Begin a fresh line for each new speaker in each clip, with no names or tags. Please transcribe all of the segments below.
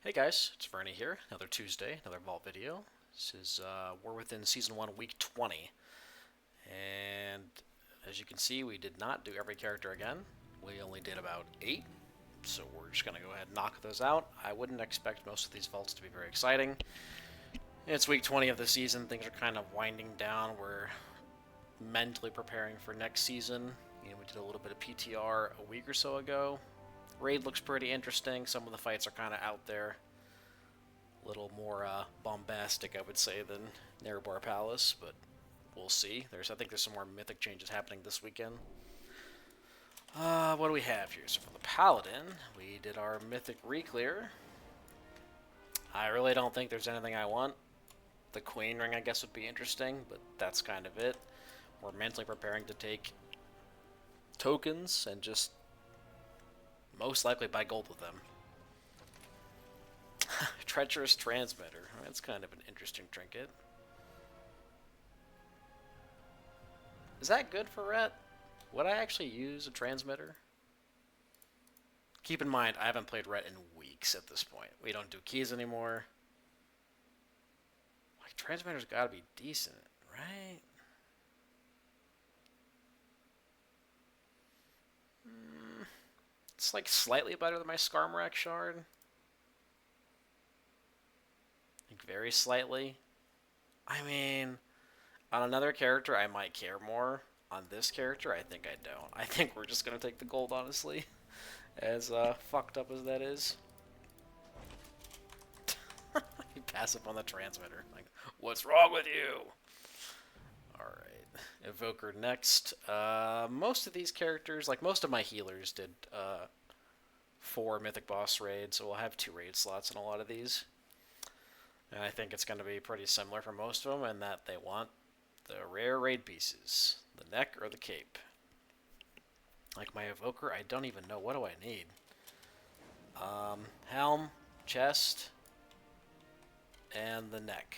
Hey guys, it's Vernie here. Another Tuesday, another Vault video. This is we're within Season 1, Week 20, and as you can see, we did not do every character again. We only did about 8, so we're just gonna go ahead and knock those out. I wouldn't expect most of these vaults to be very exciting. It's Week 20 of the season. Things are kind of winding down. We're mentally preparing for next season. We did a little bit of PTR a week or so ago. Raid looks pretty interesting. Some of the fights are kind of out there. A little more bombastic, I would say, than Nerebar Palace, but we'll see. I think there's some more mythic changes happening this weekend. What do we have here? So for the Paladin, we did our mythic reclear. I really don't think there's anything I want. The Queen Ring, I guess, would be interesting, but that's kind of it. We're mentally preparing to take tokens and just most likely buy gold with them. Treacherous Transmitter. That's kind of an interesting trinket. Is that good for Ret? Would I actually use a transmitter? Keep in mind, I haven't played Ret in weeks at this point. We don't do keys anymore. Like, transmitter's gotta be decent, right? It's like slightly better than my Skarmorak Shard. Like very slightly. I mean, on another character I might care more. On this character, I think I don't. I think we're just gonna take the gold, honestly. As fucked up as that is. You pass up on the transmitter. Like, what's wrong with you? Alright. Evoker next. Most of these characters, like most of my healers, did 4 Mythic Boss raids, so we'll have 2 raid slots in a lot of these. And I think it's going to be pretty similar for most of them, in that they want the rare raid pieces. The neck or the cape. Like my Evoker, I don't even know. What do I need? Helm, chest, and the neck.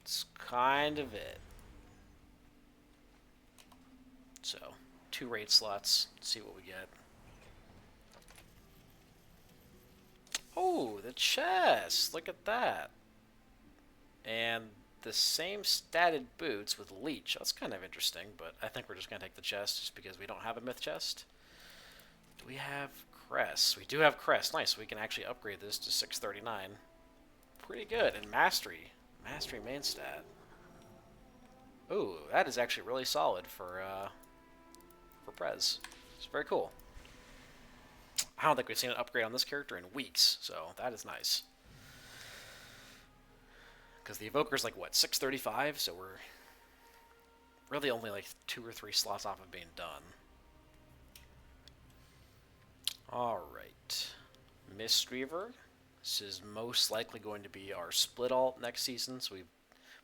It's kind of it. So, 2 raid slots. Let's see what we get. Oh, the chest! Look at that. And the same statted boots with leech. That's kind of interesting, but I think we're just going to take the chest just because we don't have a myth chest. Do we have crest? We do have crest. Nice. We can actually upgrade this to 639. Pretty good. And mastery. Mastery main stat. Ooh, that is actually really solid for Prez. It's very cool. I don't think we've seen an upgrade on this character in weeks, so that is nice. Because the Evoker's like, what, 635? So we're really only like 2 or 3 slots off of being done. Alright. Mistweaver. This is most likely going to be our split alt next season, so we've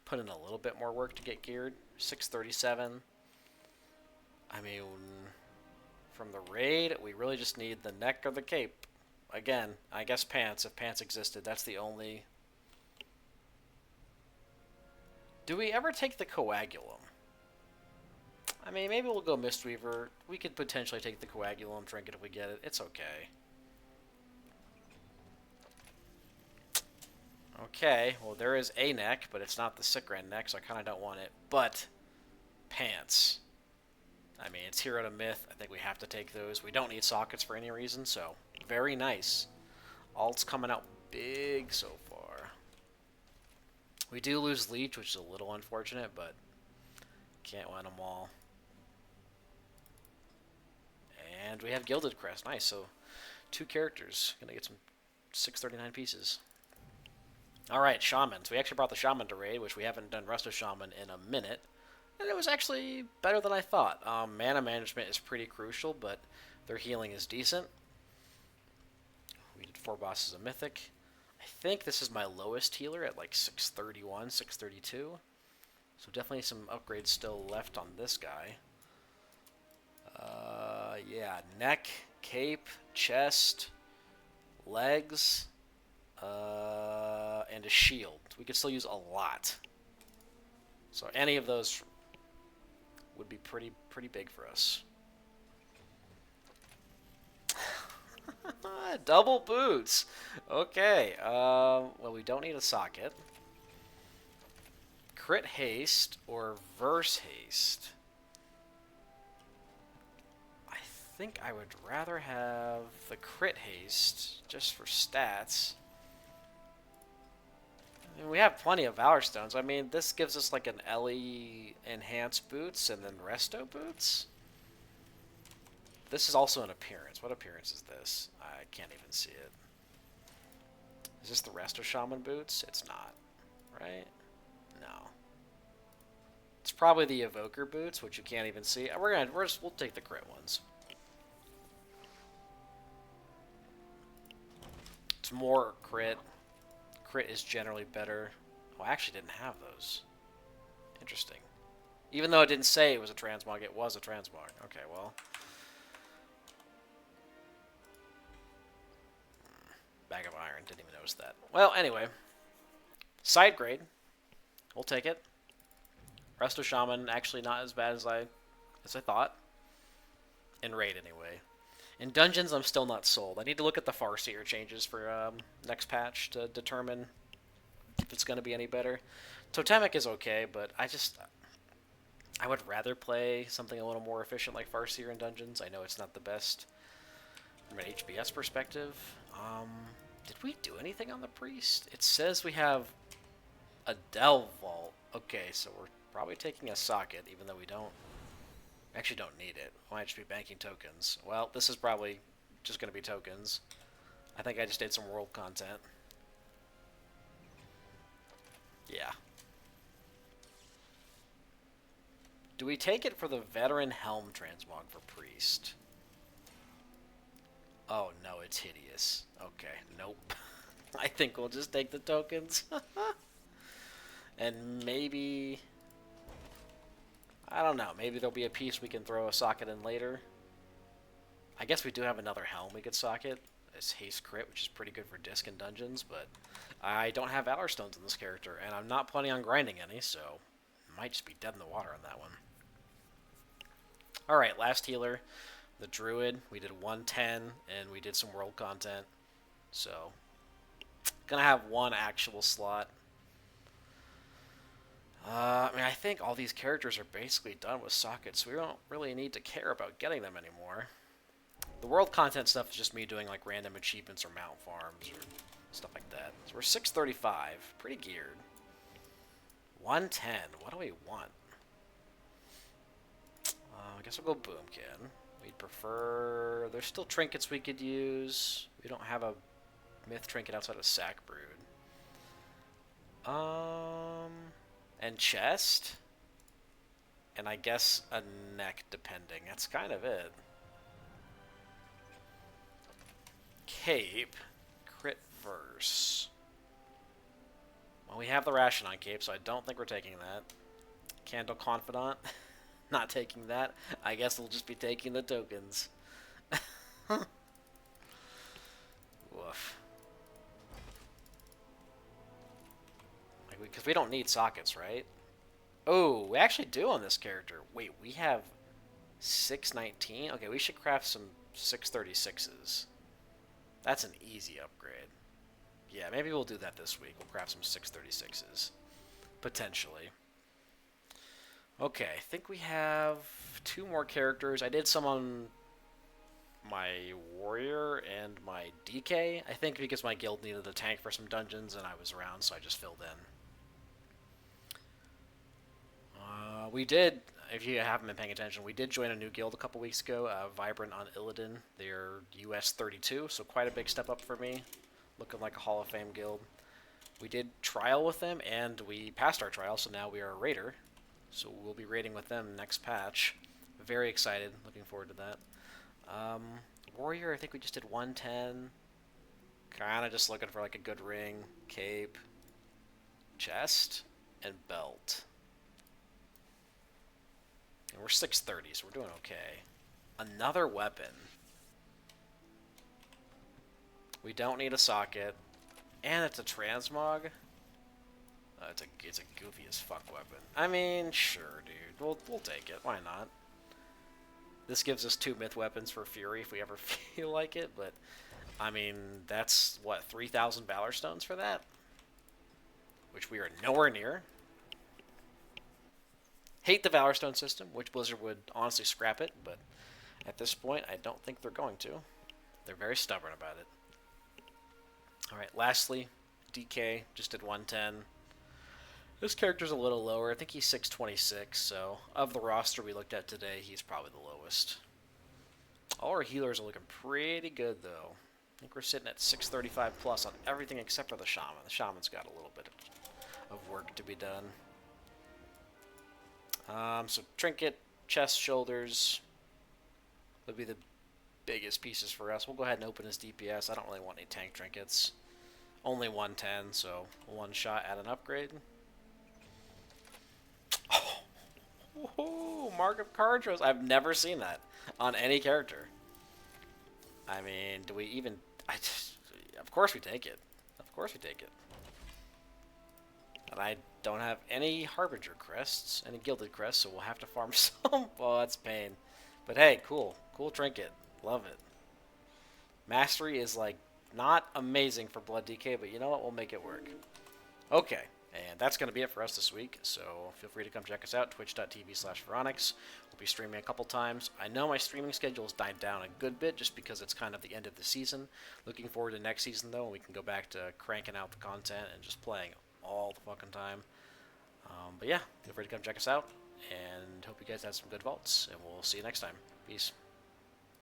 put in a little bit more work to get geared. 637. I mean, from the raid, we really just need the neck or the cape. Again, I guess pants, if pants existed. That's the only... Do we ever take the Coagulum? I mean, maybe we'll go Mistweaver. We could potentially take the Coagulum trinket if we get it. It's okay. Okay, well there is a neck, but it's not the Sickran neck, so I kind of don't want it. But, pants. I mean, it's hero to myth. I think we have to take those. We don't need sockets for any reason, so very nice. Alt's coming out big so far. We do lose Leech, which is a little unfortunate, but can't win them all. And we have Gilded Crest. Nice, so 2 characters. Gonna get some 639 pieces. Alright, Shamans. We actually brought the Shaman to raid, which we haven't done Resto Shaman in a minute. And it was actually better than I thought. Mana management is pretty crucial, but their healing is decent. We did 4 bosses of Mythic. I think this is my lowest healer at like 631, 632. So definitely some upgrades still left on this guy. Yeah, neck, cape, chest, legs, and a shield. We could still use a lot. So any of those would be pretty big for us. Double boots. Okay. Well, we don't need a socket. Crit haste or verse haste. I think I would rather have the crit haste just for stats. I mean, we have plenty of Valor Stones. I mean, this gives us like an Ellie enhanced boots and then resto boots. This is also an appearance. What appearance is this? I can't even see it. Is this the resto shaman boots? It's not, right? No. It's probably the evoker boots, which you can't even see. We'll take the crit ones. It's more crit. Crit is generally better. Oh, I actually didn't have those. Interesting. Even though it didn't say it was a transmog, it was a transmog. Okay, well. Bag of iron. Didn't even notice that. Well, anyway. Side grade. We'll take it. Resto Shaman, actually not as bad as I thought. In raid, anyway. In dungeons, I'm still not sold. I need to look at the Farseer changes for next patch to determine if it's going to be any better. Totemic is okay, but I would rather play something a little more efficient like Farseer in dungeons. I know it's not the best from an HBS perspective. Did we do anything on the priest? It says we have a Del Vault. Okay, so we're probably taking a socket, even though we actually don't need it. We might just be banking tokens. Well, this is probably just going to be tokens. I think I just did some world content. Yeah. Do we take it for the veteran helm transmog for priest? Oh no, it's hideous. Okay, nope. I think we'll just take the tokens. And maybe... I don't know. Maybe there'll be a piece we can throw a socket in later. I guess we do have another helm we could socket. It's haste crit, which is pretty good for disc and dungeons, but I don't have Valor Stones in this character, and I'm not planning on grinding any, so I might just be dead in the water on that one. Alright, last healer. The Druid. We did 110, and we did some world content. So, gonna have one actual slot. I mean, I think all these characters are basically done with sockets, so we don't really need to care about getting them anymore. The world content stuff is just me doing like random achievements or mount farms or stuff like that. So we're 635, pretty geared. 110, what do we want? I guess we'll go Boomkin. We'd prefer... There's still trinkets we could use. We don't have a myth trinket outside of Sack Brood. And chest. And I guess a neck, depending. That's kind of it. Cape. Crit verse. Well, we have the ration on cape, so I don't think we're taking that. Candle Confidant. Not taking that. I guess we'll just be taking the tokens. Woof. Because we don't need sockets, right? Oh, we actually do on this character. Wait, we have 619? Okay, we should craft some 636s. That's an easy upgrade. Yeah, maybe we'll do that this week. We'll craft some 636s. Potentially. Okay, I think we have 2 more characters. I did some on my warrior and my DK. I think because my guild needed a tank for some dungeons and I was around, so I just filled in. We did, if you haven't been paying attention, we did join a new guild a couple weeks ago, Vibrant on Illidan. They're US 32, so quite a big step up for me. Looking like a Hall of Fame guild. We did trial with them, and we passed our trial, so now we are a raider. So we'll be raiding with them next patch. Very excited. Looking forward to that. Warrior, I think we just did 110. Kind of just looking for like a good ring, cape, chest, and belt. And we're 630, so we're doing okay. Another weapon. We don't need a socket. And it's a transmog. It's a goofy as fuck weapon. I mean, sure, dude. We'll take it. Why not? This gives us 2 myth weapons for Fury if we ever feel like it, but I mean, that's, what, 3,000 Valor Stones for that? Which we are nowhere near. Hate the Valor Stone system, which Blizzard would honestly scrap it, but at this point, I don't think they're going to. They're very stubborn about it. Alright, lastly, DK just did 110. This character's a little lower. I think he's 626, so of the roster we looked at today, he's probably the lowest. All our healers are looking pretty good, though. I think we're sitting at 635 plus on everything except for the Shaman. The Shaman's got a little bit of work to be done. So Trinket, chest, shoulders would be the biggest pieces for us. We'll go ahead and open his DPS. I don't really want any tank trinkets. Only 110, so one shot at an upgrade. Oh, Mark of Cardros. I've never seen that on any character. I mean, do we even... of course we take it. Of course we take it. And I don't have any Harbinger crests, any Gilded crests, so we'll have to farm some. Oh, that's pain. But hey, cool. Cool trinket. Love it. Mastery is, like, not amazing for Blood DK, but you know what? We'll make it work. Okay. And that's going to be it for us this week, so feel free to come check us out, twitch.tv/Veronix. We'll be streaming a couple times. I know my streaming schedule has died down a good bit just because it's kind of the end of the season. Looking forward to next season, though, and we can go back to cranking out the content and just playing all the fucking time. But yeah, feel free to come check us out, and hope you guys have some good vaults, and we'll see you next time. Peace.